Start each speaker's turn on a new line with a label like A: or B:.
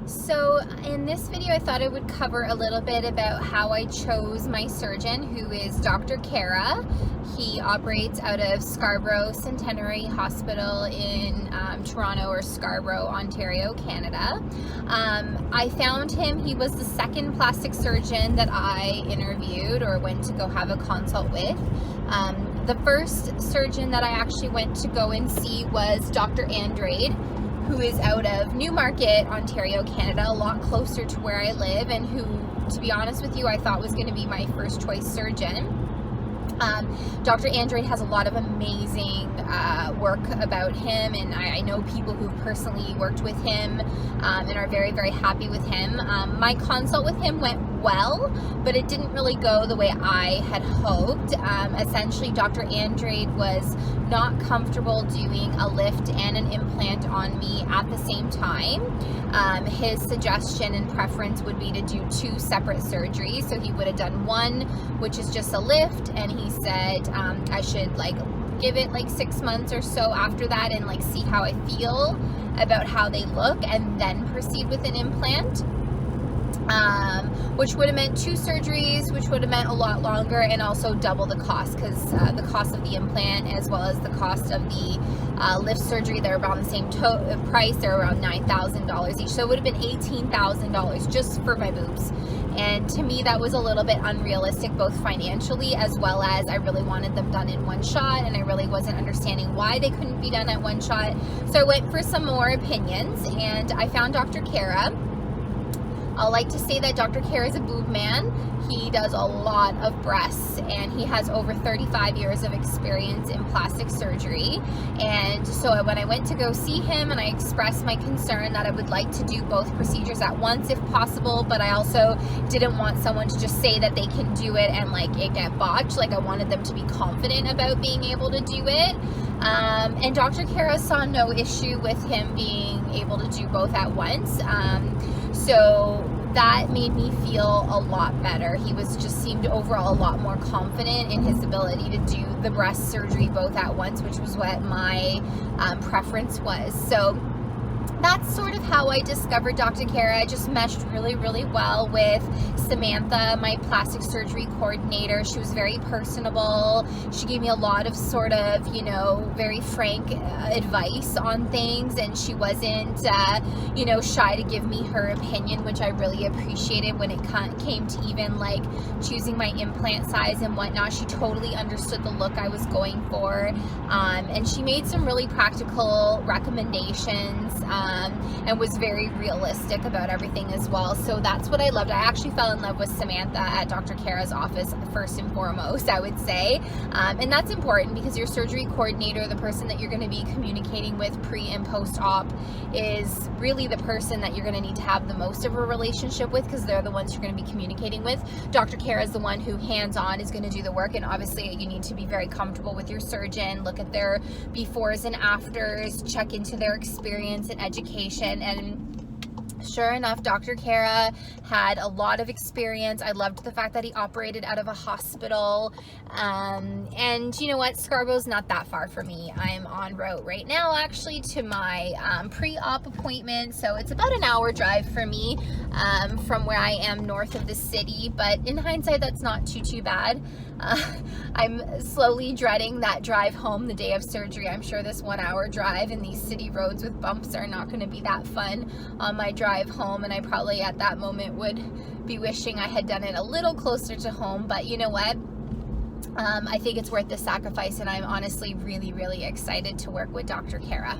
A: So in this video, I thought I would cover a little bit about how I chose my surgeon, who is Dr. Kara. He operates out of Scarborough Centenary Hospital in Toronto or Scarborough, Ontario, Canada. I found him, he was the second plastic surgeon that I interviewed or went to go have a consult with. The first surgeon that I actually went to go and see was Dr. Andrade, who is out of Newmarket, Ontario, Canada, a lot closer to where I live, and who, to be honest with you, I thought was going to be my first choice surgeon. Dr. Andrade has a lot of amazing work about him, and I know people who've personally worked with him and are very, very happy with him. My consult with him went well, but it didn't really go the way I had hoped. Essentially, Dr. Andrade was not comfortable doing a lift and an implant on me at the same time. His suggestion and preference would be to do two separate surgeries. So he would have done one, which is just a lift, and he said I should give it 6 months or so after that and see how I feel about how they look, and then proceed with an implant. Which would have meant two surgeries, which would have meant a lot longer, and also double the cost, because the cost of the implant as well as the cost of the lift surgery, they're around the same price. They're around $9,000 each, so it would have been $18,000 just for my boobs. And to me, that was a little bit unrealistic, both financially as well as I really wanted them done in one shot, and I really wasn't understanding why they couldn't be done at one shot. So I went for some more opinions, and I found Dr. Kara. I like to say that Dr. Kara is a boob man. He does a lot of breasts, and he has over 35 years of experience in plastic surgery. And so when I went to go see him, and I expressed my concern that I would like to do both procedures at once if possible, but I also didn't want someone to just say that they can do it and it get botched. I wanted them to be confident about being able to do it. And Dr. Kara saw no issue with him being able to do both at once. So that made me feel a lot better. He seemed overall a lot more confident in his ability to do the breast surgery both at once, which was what my preference was. So that's sort of how I discovered Dr. Kara. I just meshed really, really well with Samantha, my plastic surgery coordinator. She was very personable. She gave me a lot of very frank advice on things, and she wasn't, shy to give me her opinion, which I really appreciated when it came to even choosing my implant size and whatnot. She totally understood the look I was going for, and she made some really practical recommendations. And was very realistic about everything as well. So that's what I loved. I actually fell in love with Samantha at Dr. Kara's office first and foremost, I would say. And that's important, because your surgery coordinator, the person that you're going to be communicating with pre and post-op, is really the person that you're going to need to have the most of a relationship with, because they're the ones you're going to be communicating with. Dr. Kara is the one who hands-on is going to do the work, and obviously you need to be very comfortable with your surgeon, look at their befores and afters, check into their experience and education. And sure enough, Dr. Kara had a lot of experience. I loved the fact that he operated out of a hospital. And you know what? Scarborough's not that far for me. I'm en route right now, actually, to my pre-op appointment. So it's about an hour drive for me from where I am north of the city. But in hindsight, that's not too bad. I'm slowly dreading that drive home the day of surgery. I'm sure this 1 hour drive in these city roads with bumps are not going to be that fun on my drive home, and I probably at that moment would be wishing I had done it a little closer to home. But you know what? I think it's worth the sacrifice, and I'm honestly really, really excited to work with Dr. Kara.